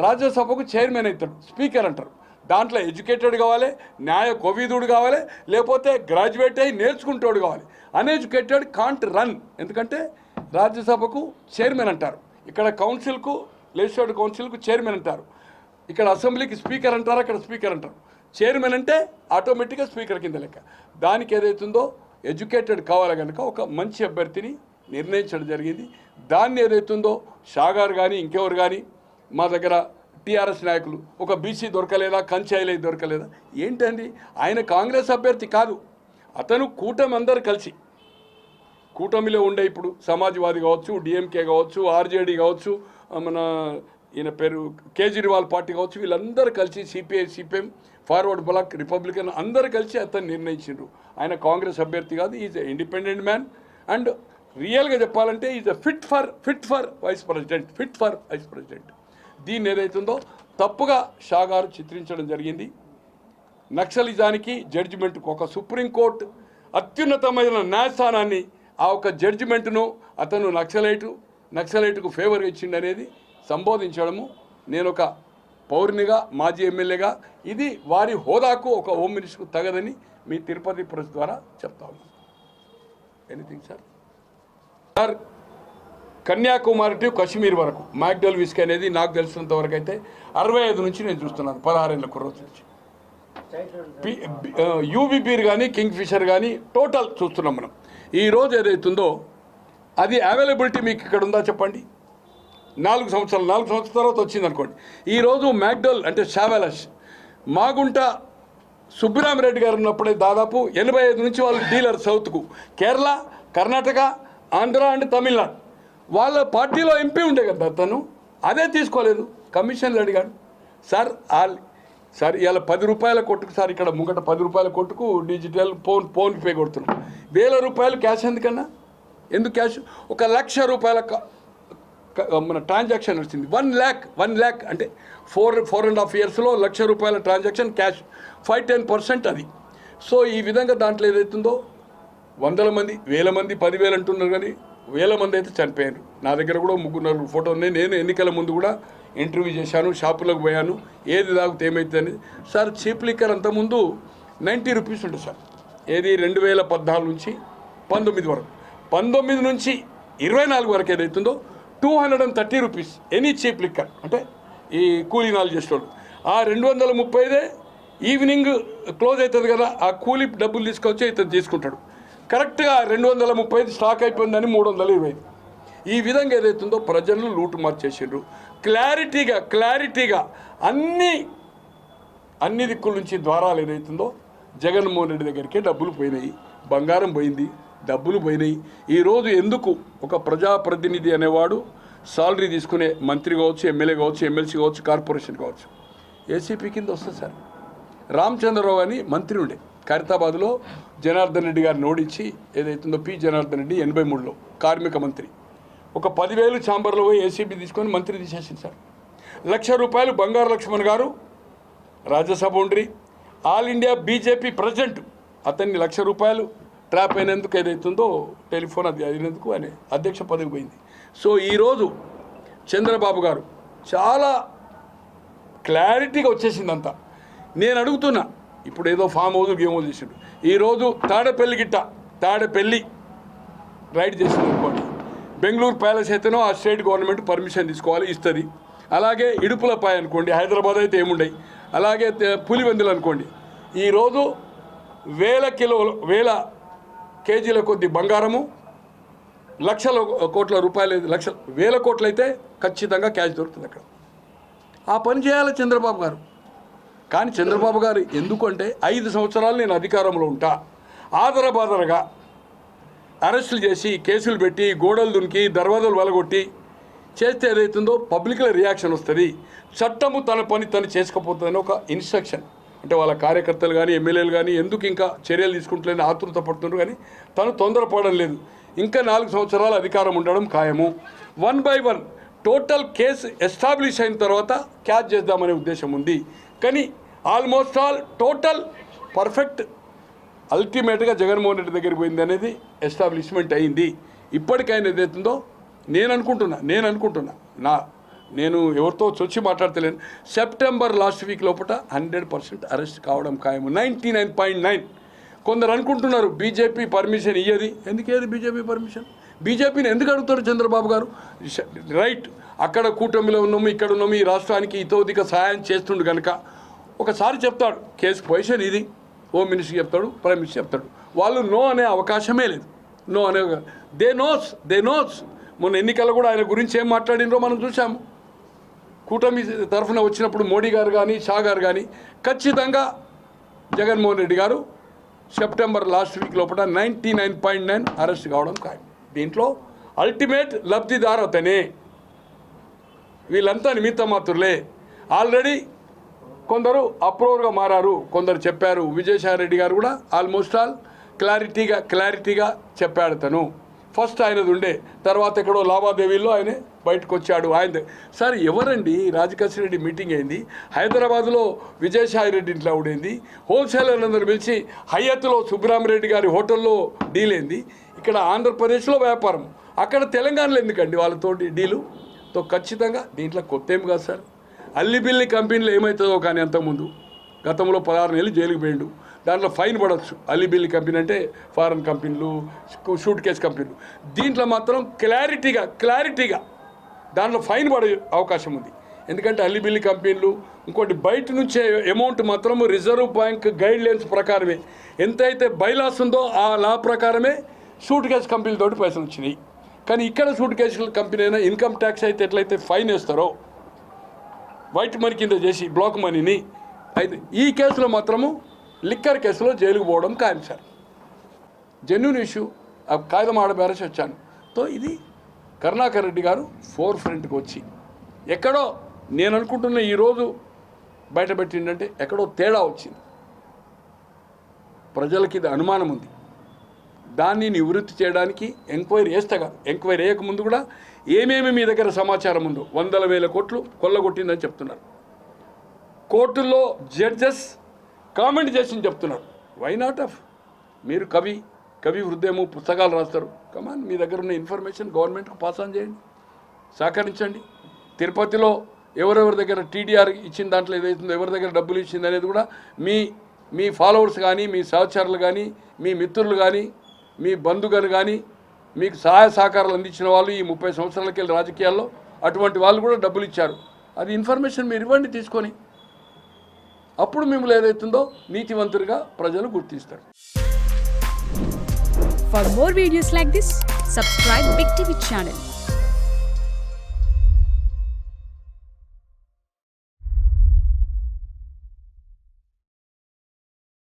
రాజ్యసభకు చైర్మన్ అవుతాడు, స్పీకర్ అంటారు. దాంట్లో ఎడ్యుకేటెడ్ కావాలి, న్యాయ కోవిదుడు కావాలి, లేకపోతే గ్రాడ్యుయేట్ అయ్యి నేర్చుకుంటాడు కావాలి. Uneducated can't run. ఎందుకంటే రాజ్యసభకు చైర్మన్ అంటారు, ఇక్కడ కౌన్సిల్కు లెజిస్లేటివ్ కౌన్సిల్కు చైర్మన్ అంటారు, ఇక్కడ అసెంబ్లీకి స్పీకర్ అంటారు, అక్కడ స్పీకర్ అంటారు. చైర్మన్ అంటే ఆటోమేటిక్గా స్పీకర్ కింద లెక్క. దానికి ఏదైతుందో ఎడ్యుకేటెడ్ కావాలి కనుక ఒక మంచి అభ్యర్థిని నిర్ణయించడం జరిగింది. దాన్ని ఏదైతుందో షా గారు కానీ ఇంకెవరు కానీ మా దగ్గర టీఆర్ఎస్ నాయకులు ఒక బీసీ దొరకలేదా, కంచాయిలే దొరకలేదా ఏంటండి? ఆయన కాంగ్రెస్ అభ్యర్థి కాదు, అతను కూటమి అందరు కలిసి కూటమిలో ఉండే ఇప్పుడు సమాజ్వాదీ కావచ్చు, డిఎంకే కావచ్చు, ఆర్జేడీ కావచ్చు, మన ఈయన పేరు కేజ్రీవాల్ పార్టీ కావచ్చు, వీళ్ళందరూ కలిసి CPI, CPM, forward bloc, Republican అందరూ కలిసి అతను నిర్ణయించారు. ఆయన కాంగ్రెస్ అభ్యర్థి కాదు, is a independent man. And రియల్గా చెప్పాలంటే is a fit for vice president. దీన్ని ఏదైతుందో తప్పుగా షా గారు చిత్రించడం జరిగింది. నక్సలిజానికి జడ్జిమెంట్కు ఒక సుప్రీంకోర్టు అత్యున్నతమైన న్యాయస్థానాన్ని ఆ ఒక జడ్జిమెంట్ను అతను నక్సలైట్కు ఫేవర్ ఇచ్చిండనేది సంబోధించడము నేను ఒక పౌరునిగా, మాజీ ఎమ్మెల్యేగా ఇది వారి హోదాకు ఒక హోమ్ మినిస్టర్కు తగదని మీ తిరుపతి ప్రెస్ ద్వారా చెప్తా ఉన్నాను. Anything sir, Kanyakumari to Kashmir వరకు మ్యాక్డోల్ విస్కీ అనేది నాకు తెలిసినంత వరకు అయితే 65 నుంచి నేను చూస్తున్నాను, 16 ఏళ్ళ కుర్రోజు నుంచి. యూబీ బీర్ కానీ కింగ్ ఫిషర్ కానీ టోటల్ చూస్తున్నాం మనం. ఈరోజు ఏదైతుందో అది అవైలబిలిటీ మీకు ఇక్కడ ఉందా చెప్పండి? 4 సంవత్సరాల తర్వాత వచ్చింది అనుకోండి. ఈరోజు మ్యాక్డోల్ అంటే షావెలస్ మాగుంట సుబ్బరామిరెడ్డి గారు ఉన్నప్పుడే దాదాపు 85 నుంచి వాళ్ళు డీలర్ సౌత్కు, కేరళ, కర్ణాటక, ఆంధ్ర అండ్ తమిళనాడు. వాళ్ళ పార్టీలో ఎంపీ ఉండే కదా అతను, అదే తీసుకోలేదు, కమిషన్లు అడిగాడు. సార్ ఇవాళ 10 రూపాయల కొట్టుకు సార్, ఇక్కడ ముంగట 10 రూపాయల కొట్టుకు డిజిటల్ ఫోన్ పే కొడుతున్నాం. 1000 రూపాయలు క్యాష్ ఎందుకన్నా? ఎందుకు క్యాష్? 1 లక్ష రూపాయల మన ట్రాన్సాక్షన్ వచ్చింది. 1 lakh అంటే 4.5 yearsలో 1 లక్ష రూపాయల ట్రాన్సాక్షన్ క్యాష్, 5-10% అది. సో ఈ విధంగా దాంట్లో ఏదైతుందో 100 మంది, 1000 మంది, 10,000 అంటున్నారు, కానీ 1000 మంది అయితే చనిపోయారు. నా దగ్గర కూడా 3 ఫోటో ఉన్నాయి. నేను ఎన్నికల ముందు కూడా ఇంటర్వ్యూ చేశాను, షాపులకు పోయాను, ఏది తాగితే ఏమవుతుంది సార్. చీప్ లిక్కర్ అంతకుముందు 90 రూపీస్ ఉంటుంది సార్. ఏది 2014 నుంచి 19 వరకు, 19 నుంచి 24 వరకు ఏదైతుందో 230 రూపీస్ ఎనీ చీప్ లిక్కర్, అంటే ఈ కూలీనాలు చేసేవాళ్ళు. ఆ 235 ఈవినింగ్ క్లోజ్ అవుతుంది కదా, ఆ కూలీ డబ్బులు తీసుకొచ్చి ఇతను తీసుకుంటాడు. కరెక్ట్గా 235 స్టాక్ అయిపోయిందని 325. ఈ విధంగా ఏదైతుందో ప్రజలు లూటు మార్చేసిండ్రు. క్లారిటీగా అన్ని దిక్కుల నుంచి ద్వారాలు ఏదైతుందో జగన్మోహన్ రెడ్డి దగ్గరికి డబ్బులు పోయినాయి, బంగారం పోయింది, డబ్బులు పోయినాయి. ఈరోజు ఎందుకు ఒక ప్రజాప్రతినిధి అనేవాడు సాలరీ తీసుకునే మంత్రి కావచ్చు, ఎమ్మెల్యే కావచ్చు, ఎమ్మెల్సీ కావచ్చు, కార్పొరేషన్ కావచ్చు, ఏసీపీ కింద వస్తుంది సార్. రామచంద్రరావు అని మంత్రి ఉండే ఖైరతాబాద్లో, జనార్దన్ రెడ్డి గారిని ఓడించి ఏదైతుందో పి జనార్దన్ రెడ్డి 83లో కార్మిక మంత్రి, ఒక 10,000 ఛాంబర్లో పోయి ఏసీబీ తీసుకొని మంత్రి తీసేసింది సార్. 1 లక్ష రూపాయలు బంగారు లక్ష్మణ్ గారు రాజ్యసభ ఉండ్రి, ఆల్ ఇండియా బీజేపీ ప్రెసిడెంట్, అతన్ని 1 లక్ష రూపాయలు ట్రాప్ అయినందుకు ఏదైతుందో టెలిఫోన్ అది అయినందుకు ఆయన అధ్యక్ష పదవి పోయింది. సో ఈరోజు చంద్రబాబు గారు చాలా క్లారిటీగా వచ్చేసిందంతా. నేను అడుగుతున్నా, ఇప్పుడు ఏదో ఫామ్ హౌస్ గేమ్ చేసిండు, ఈరోజు తాడేపల్లి రైడ్ చేసింది అనుకోండి, బెంగళూరు ప్యాలెస్ అయితేనో ఆ స్టేట్ గవర్నమెంట్ పర్మిషన్ తీసుకోవాలి, ఇస్తుంది. అలాగే ఇడుపులపాయ అనుకోండి, హైదరాబాద్ అయితే ఏముండయి, అలాగే పులివెందులు అనుకోండి, ఈరోజు 1000 కేజీల కొద్ది బంగారము, లక్షల కోట్ల రూపాయలు, 1,000 కోట్లు అయితే ఖచ్చితంగా క్యాష్ దొరుకుతుంది అక్కడ. ఆ పని చేయాలి చంద్రబాబు గారు. కానీ చంద్రబాబు గారు ఎందుకంటే 5 సంవత్సరాలు నేను అధికారంలో ఉంటా, ఆదరబాదరగా అరెస్టులు చేసి, కేసులు పెట్టి, గోడలు దునికి, దర్వాజాలు వలగొట్టి చేస్తే ఏదైతుందో పబ్లిక్లో రియాక్షన్ వస్తుంది. చట్టము తన పని తను చేసుకోపోతుందని ఒక ఇన్స్ట్రక్షన్. అంటే వాళ్ళ కార్యకర్తలు కానీ, ఎమ్మెల్యేలు కానీ ఎందుకు ఇంకా చర్యలు తీసుకుంటలేని ఆతృత పడుతున్నారు, కానీ తను తొందరపడడం లేదు. ఇంకా 4 సంవత్సరాలు అధికారం ఉండడం ఖాయము. 1 by 1 టోటల్ కేసు ఎస్టాబ్లిష్ అయిన తర్వాత క్యాచ్ చేద్దామనే ఉద్దేశం ఉంది. కానీ ఆల్మోస్ట్ ఆల్ టోటల్ పర్ఫెక్ట్ అల్టిమేట్గా జగన్మోహన్ రెడ్డి దగ్గరికి పోయింది అనేది ఎస్టాబ్లిష్మెంట్ అయింది. ఇప్పటికైనా ఏదైతుందో నేను అనుకుంటున్నా నేను ఎవరితో చొచ్చి మాట్లాడతలేను. సెప్టెంబర్ లాస్ట్ వీక్ లోపల 100% అరెస్ట్ కావడం ఖాయము. 99.9. కొందరు అనుకుంటున్నారు బీజేపీ పర్మిషన్ ఇయ్యది. ఎందుకు ఏది బీజేపీ పర్మిషన్? బీజేపీని ఎందుకు అడుగుతారు చంద్రబాబు గారు? రైట్, అక్కడ కూటమిలో ఉన్నాము, ఇక్కడ ఉన్నాము, ఈ రాష్ట్రానికి ఇతోధిక సహాయం చేస్తుండు కనుక ఒకసారి చెప్తాడు కేసు పొజిషన్ ఇది, హోమ్ మినిస్టర్ చెప్తాడు, ప్రైమ్ మినిస్టర్ చెప్తాడు. వాళ్ళు నో అనే అవకాశమే లేదు. నో అనే దే నోస్. మొన్న ఎన్నికల్లో కూడా ఆయన గురించి ఏం మాట్లాడినరో మనం చూసాము. కూటమి తరఫున వచ్చినప్పుడు మోడీ గారు కానీ షా గారు కానీ ఖచ్చితంగా జగన్మోహన్ రెడ్డి గారు సెప్టెంబర్ లాస్ట్ వీక్ లోపల 99.9 అరెస్ట్ కావడం ఖాయం. దీంట్లో అల్టిమేట్ లబ్ధిదారు అతనే. వీళ్ళంతా నిమిత్త మాత్రులే. ఆల్రెడీ కొందరు అప్రూవర్గా మారారు, కొందరు చెప్పారు. విజయసాయి రెడ్డి గారు కూడా ఆల్మోస్ట్ ఆల్ క్లారిటీగా చెప్పాడు. తను ఫస్ట్ ఆయనది ఉండే, తర్వాత ఎక్కడో లావాదేవీల్లో ఆయన బయటకు వచ్చాడు. ఆయన సార్ ఎవరండి? రాజకేశ్వర రెడ్డి మీటింగ్ అయింది హైదరాబాద్లో, విజయసాయి రెడ్డి ఇంట్లో ఉండేది, హోల్సేలర్లందరూ పిలిచి హయత్లో సుబ్రహ్మరెడ్డి గారి హోటల్లో డీల్ అయింది. ఇక్కడ ఆంధ్రప్రదేశ్లో వ్యాపారం, అక్కడ తెలంగాణలో ఎందుకండి వాళ్ళతోటి డీలుతో? ఖచ్చితంగా దీంట్లో కొత్త ఏం కాదు సార్. అల్లిబిల్లి కంపెనీలో ఏమవుతుందో కానీ అంతకుముందు గతంలో 16 నెలలు జైలుకి పోయిండు. దాంట్లో ఫైన్ పడవచ్చు. అల్లిబిల్లి కంపెనీ అంటే ఫారెన్ కంపెనీలు, షూట్ కేస్ కంపెనీలు. దీంట్లో మాత్రం క్లారిటీగా దాంట్లో ఫైన్ పడే అవకాశం ఉంది. ఎందుకంటే అల్లిబిల్లి కంపెనీలు ఇంకోటి బయట నుంచే అమౌంట్ మాత్రం రిజర్వ్ బ్యాంక్ గైడ్ లైన్స్ ప్రకారమే, ఎంతైతే బైలాస్ ఉందో ఆ లా ప్రకారమే షూట్ కేస్ కంపెనీలతోటి పైసలు వచ్చినాయి. కానీ ఇక్కడ షూట్ కేసు కంపెనీ అయినా ఇన్కమ్ ట్యాక్స్ అయితే ఎట్లయితే ఫైన్ వేస్తారో వైట్ మనీ కింద చేసి బ్లాక్ మనీని, అయితే ఈ కేసులో మాత్రము లిక్కర్ కేసులో జైలుకు పోవడం ఖాయం సార్. Genuine issue. ఆ కాగితం ఆడబేరసి వచ్చాను. తో ఇది కరుణాకర్ రెడ్డి గారు ఫోర్ ఫ్రంట్కి వచ్చి ఎక్కడో నేను అనుకుంటున్న ఈరోజు బయటపెట్టిందంటే ఎక్కడో తేడా వచ్చింది. ప్రజలకి ఇది అనుమానం ఉంది. దాన్ని నివృత్తి చేయడానికి ఎంక్వైరీ వేస్తగా, ఎంక్వైరీ వేయకముందు కూడా ఏమేమి మీ దగ్గర సమాచారం ఉందో 100,000 కోట్లు కొల్లగొట్టిందని చెప్తున్నారు. కోర్టుల్లో జడ్జెస్ కామెంట్ చేసి చెప్తున్నారు. Why not of? మీరు కవి హృదయము పుస్తకాలు రాస్తారు. కమాన్, మీ దగ్గర ఉన్న ఇన్ఫర్మేషన్ గవర్నమెంట్కి పాస్ ఆన్ చేయండి, సహకరించండి. తిరుపతిలో ఎవరెవరి దగ్గర టీడీఆర్ ఇచ్చిన దాంట్లో ఏదైతుందో, ఎవరి దగ్గర డబ్బులు ఇచ్చింది అనేది కూడా మీ ఫాలోవర్స్ కానీ, మీ సహచరులు కానీ, మీ మిత్రులు కానీ, మీ బంధువులు కానీ, మీకు సహాయ సహకారాలు అందించిన వాళ్ళు ఈ 30 సంవత్సరాలకి వెళ్ళి రాజకీయాల్లో అటువంటి వాళ్ళు కూడా డబ్బులు ఇచ్చారు. అది ఇన్ఫర్మేషన్ మీరు ఇవ్వండి తీసుకొని. అప్పుడు మిమ్మల్ని ఏదైతుందో నీతివంతులుగా ప్రజలు గుర్తిస్తారు. For more videos like this, subscribe Big TV channel.